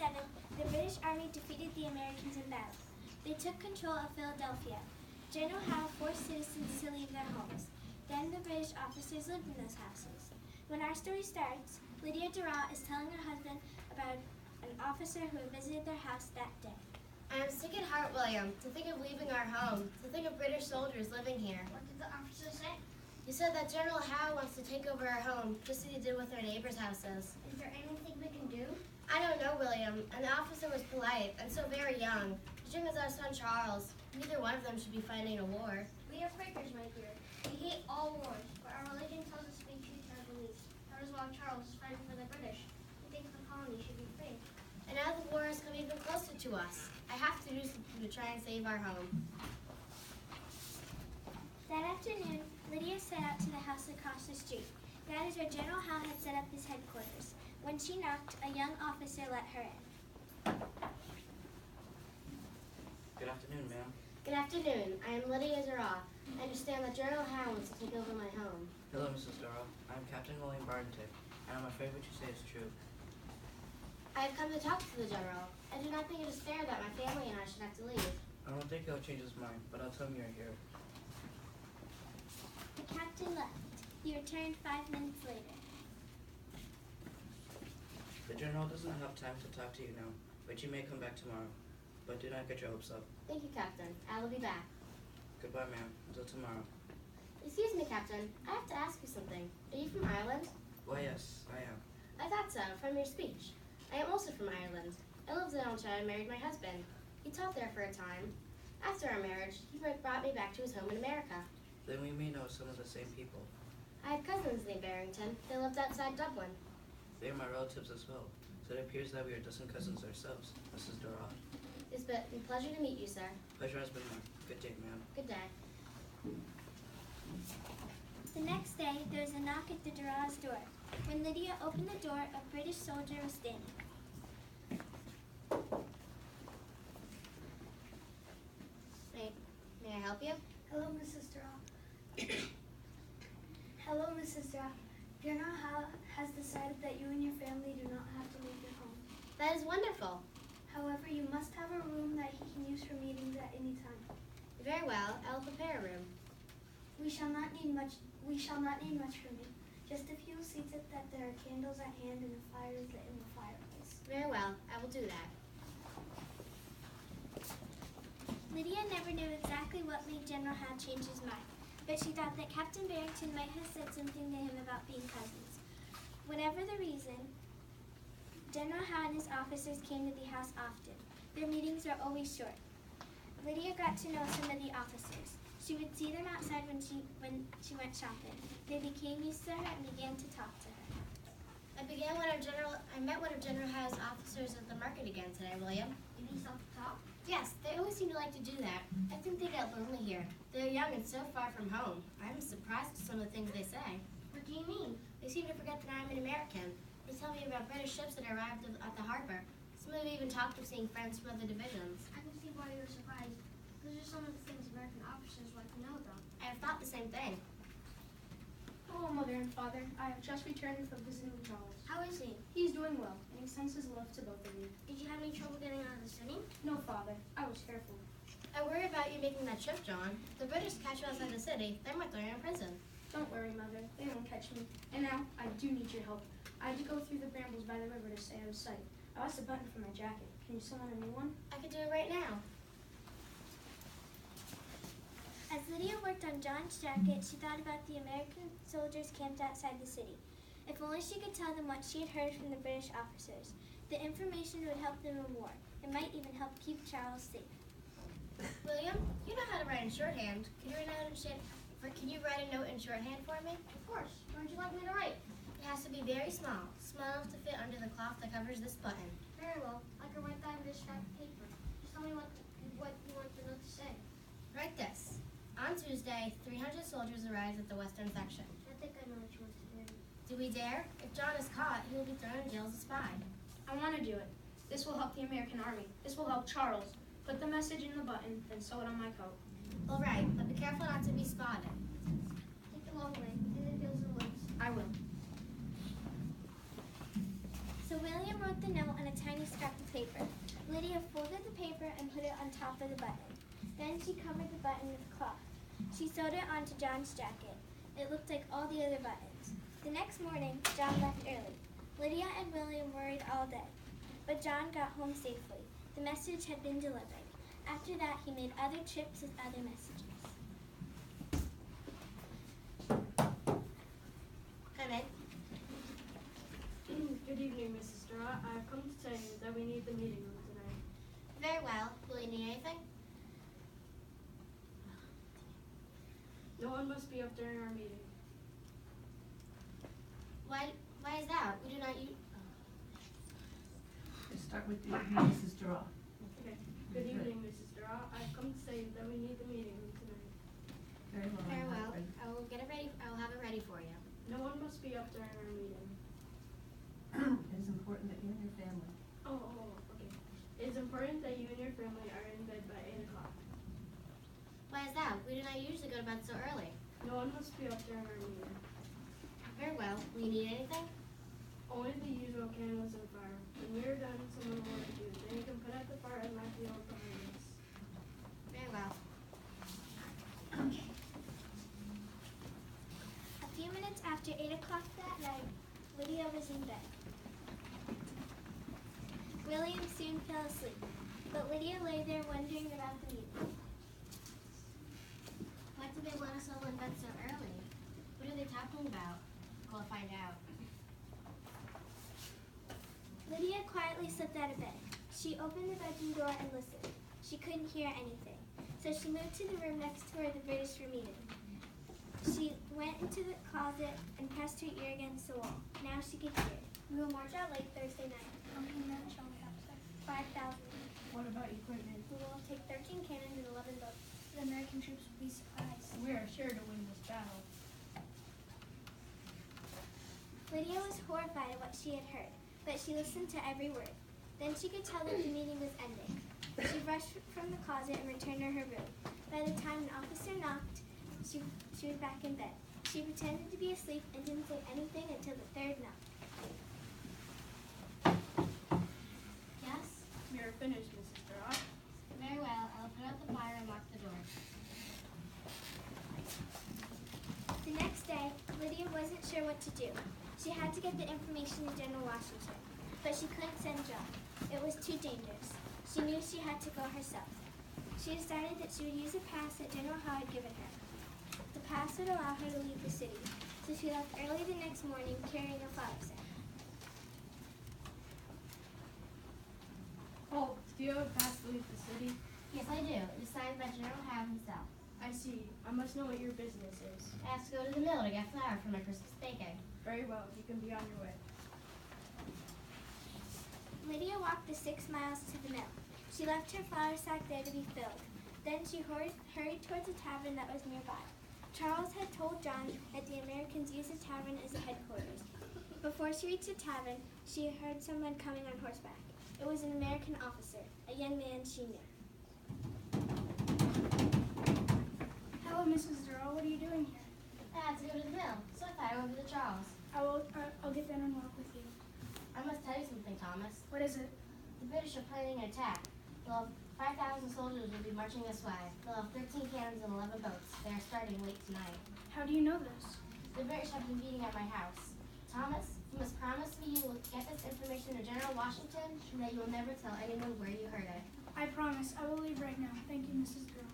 7th, the British Army defeated the Americans in battle. They took control of Philadelphia. General Howe forced citizens to leave their homes. Then the British officers lived in those houses. When our story starts, Lydia Durant is telling her husband about an officer who had visited their house that day. I am sick at heart, William, to think of leaving our home, to think of British soldiers living here. What did the officer say? He said that General Howe wants to take over our home, just as he did with our neighbors' houses. Is there anything we can do? I don't know, William, and the officer was polite and so very young. As young as our son Charles. Neither one of them should be fighting a war. We are Quakers, my dear. We hate all wars, but our religion tells us to be true to our beliefs. That is why Charles is fighting for the British. He thinks the colony should be free. And now the war has come even closer to us. I have to do something to try and save our home. That afternoon, Lydia set out to the house across the street. That is where General Howe had set up his headquarters. When she knocked, a young officer let her in. Good afternoon, ma'am. Good afternoon. I am Lydia Durant. I understand that General Howe wants to take over my home. Hello, Mrs. Durrell. I'm Captain William Barntick, and I'm afraid what you say is true. I have come to talk to the General. I do not think it is fair that my family and I should have to leave. I don't think he'll change his mind, but I'll tell him you're here. The captain left. He returned 5 minutes later. The General doesn't have time to talk to you now, but you may come back tomorrow. But do not get your hopes up. Thank you, Captain. I will be back. Goodbye, ma'am. Until tomorrow. Excuse me, Captain. I have to ask you something. Are you from Ireland? Why, yes, I am. I thought so, from your speech. I am also from Ireland. I lived in Ulster and married my husband. He taught there for a time. After our marriage, he brought me back to his home in America. Then we may know some of the same people. I have cousins named Barrington. They lived outside Dublin. They are my relatives as well, so it appears that we are distant cousins ourselves, Mrs. Durrell. It's been a pleasure to meet you, sir. Pleasure has been mine. Good day, ma'am. Good day. The next day, there was a knock at the Durrell's door. When Lydia opened the door, a British soldier was standing. May I help you? Hello, Mrs. Durant. Hello, Mrs. Durant. General Howe has decided that you and your family do not have to leave your home. That is wonderful. However, you must have a room that he can use for meetings at any time. Very well. I will prepare a room. We shall not need much from you. Just a few seats that there are candles at hand and a fire is lit in the fireplace. Very well. I will do that. Lydia never knew exactly what made General Howe change his mind, but she thought that Captain Barrington might have said something to him about being cousins. Whatever the reason, General Howe and his officers came to the house often. Their meetings were always short. Lydia got to know some of the officers. She would see them outside when she went shopping. They became used to her and began to talk to her. I met one of General Howe's officers at the market again today, William. Did he stop to talk? Yes, they always seem to like to do that. I think they get lonely here. They're young and so far from home. I'm surprised at some of the things they say. What do you mean? They seem to forget that I'm an American. They tell me about British ships that arrived at the harbor. Some of them even talked of seeing friends from other divisions. I can see why you're surprised. Those are some of the things American officers like to know about. I have thought the same thing. Hello, Mother and Father. I have just returned from visiting Charles. How is he? He's doing well, and he sends his love to both of you. Did you have any trouble getting out of the city? No, Father. I was careful. I worry about you making that trip, John. If the British catch you outside the city, they might throw you in prison. Don't worry, Mother. They won't catch me. And now, I do need your help. I had to go through the brambles by the river to stay out of sight. I lost a button from my jacket. Can you sew on a new one? I could do it right now. As Lydia worked on John's jacket, she thought about the American soldiers camped outside the city. If only she could tell them what she had heard from the British officers. The information would help them in war. It might even help keep Charles safe. William, you know how to write in shorthand. Can you write a note in shorthand for me? Of course. Where would you like me to write? It has to be very small enough to fit under the cloth that covers this button. Very well. I can write that in this scrap of paper. Just tell me what you want the note to say. Write this. On Tuesday, 300 soldiers arrived at the western section. I think I know what you want to do. Do we dare? If John is caught, he will be thrown in jail as a spy. I want to do it. This will help the American army. This will help Charles. Put the message in the button, then sew it on my coat. All right, but be careful not to be spotted. Take the long way, in the fields and woods. I will. So William wrote the note on a tiny scrap of paper. Lydia folded the paper and put it on top of the button. Then she covered the button with cloth. She sewed it onto John's jacket. It looked like all the other buttons. The next morning, John left early. Lydia and William worried all day, but John got home safely. The message had been delivered. After that, he made other trips with other messages. Come in. Good evening, Mrs. Straw. I have come to tell you that we need the meeting room tonight. Very well. Will you need anything? No one must be up during our meeting. Why is that? We do not use... Let's start with you, Mrs. Durrell. Okay. Good evening, Mrs. Straw. I have come to say that we need the meeting room tonight. Very well. Very well. Alfred. I will get it ready. I will have it ready for you. No one must be up during our meeting. It is important that you and your family. Okay. It is important that you and your family are in bed by 8 o'clock. Why is that? We do not usually go to bed so early. No one must be up during our meeting. Very well. Will you need anything? Only the usual candles and fire. When we are done, someone will light you. Then you can put out the fire and light the old behind us. Very well. A few minutes after 8 o'clock that night, Lydia was in bed. William soon fell asleep, but Lydia lay there wondering about the meeting. Why do they want us all in bed so early? What are they talking about? We'll find out. Lydia quietly slipped out of bed. She opened the bedroom door and listened. She couldn't hear anything, so she moved to the room next to where the British were meeting. She went into the closet and pressed her ear against the wall. Now she could hear. We will march out late Thursday night. How many men shall we have, sir? 5,000. What about equipment? We will take 13 cannons and 11 boats. The American troops will be surprised. We are sure to win this battle. Lydia was horrified at what she had heard, but she listened to every word. Then she could tell that the meeting was ending. She rushed from the closet and returned to her room. By the time an officer knocked, she was back in bed. She pretended to be asleep and didn't say anything until the third knock. Yes? We are finished, Mrs. Straw. Very well. I will put out the fire and lock the door. The next day, Lydia wasn't sure what to do. She had to get the information to General Washington, but she couldn't send John. It was too dangerous. She knew she had to go herself. She decided that she would use a pass that General Howe had given her. The pass would allow her to leave the city, so she left early the next morning carrying a flour sack. Holt, do you have a pass to leave the city? Yes, I do. It is signed by General Howe himself. I see. I must know what your business is. I have to go to the mill to get flour for my Christmas baking. Very well. You can be on your way. Lydia walked the 6 miles to the mill. She left her flour sack there to be filled. Then she hurried towards a tavern that was nearby. Charles had told John that the Americans use the tavern as a headquarters. Before she reached the tavern, she heard someone coming on horseback. It was an American officer, a young man she knew. Hello, Mrs. Durrell. What are you doing here? I had to go to the mill, so I thought I went to the Charles. I'll get down and walk with you. I must tell you something, Thomas. What is it? The British are planning an attack. They'll have 5,000 soldiers will be marching this way. They'll have 13 cannons and 11 boats. They are starting late tonight. How do you know this? The British have been meeting at my house. Thomas, you must promise me you will get this information to General Washington and that you will never tell anyone where you heard it. I promise. I will leave right now. Thank you, Mrs. Durrell.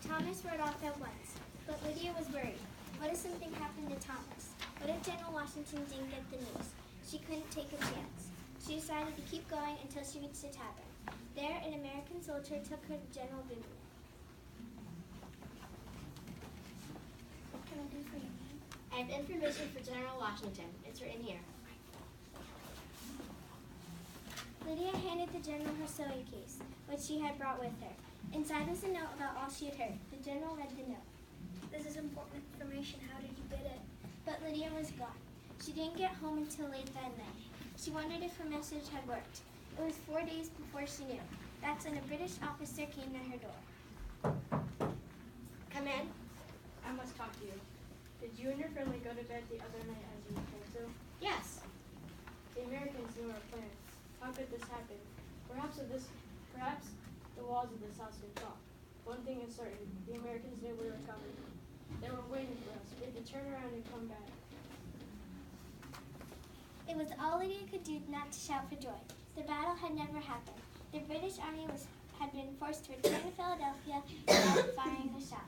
Thomas rode off at once, but Lydia was worried. What if something happened to Thomas? What if General Washington didn't get the news? She couldn't take a chance. She decided to keep going until she reached the tavern. There, an American soldier took her to General Vivian. What can I do for you, ma'am? I have information for General Washington. It's written here. Lydia handed the general her sewing case, which she had brought with her. Inside was a note about all she had heard. The general read the note. This is important information. How did you get it? But Lydia was gone. She didn't get home until late that night. She wondered if her message had worked. It was 4 days before she knew. That's when a British officer came to her door. Come in. I must talk to you. Did you and your family go to bed the other night as you were told to? Yes. The Americans knew our plans. How could this happen? Perhaps the walls of this house could fall. One thing is certain, the Americans knew we were coming. They were waiting for us. We had to turn around and come back. It was all Lydia could do not to shout for joy. The battle had never happened. The British army had been forced to return to Philadelphia without firing a shot.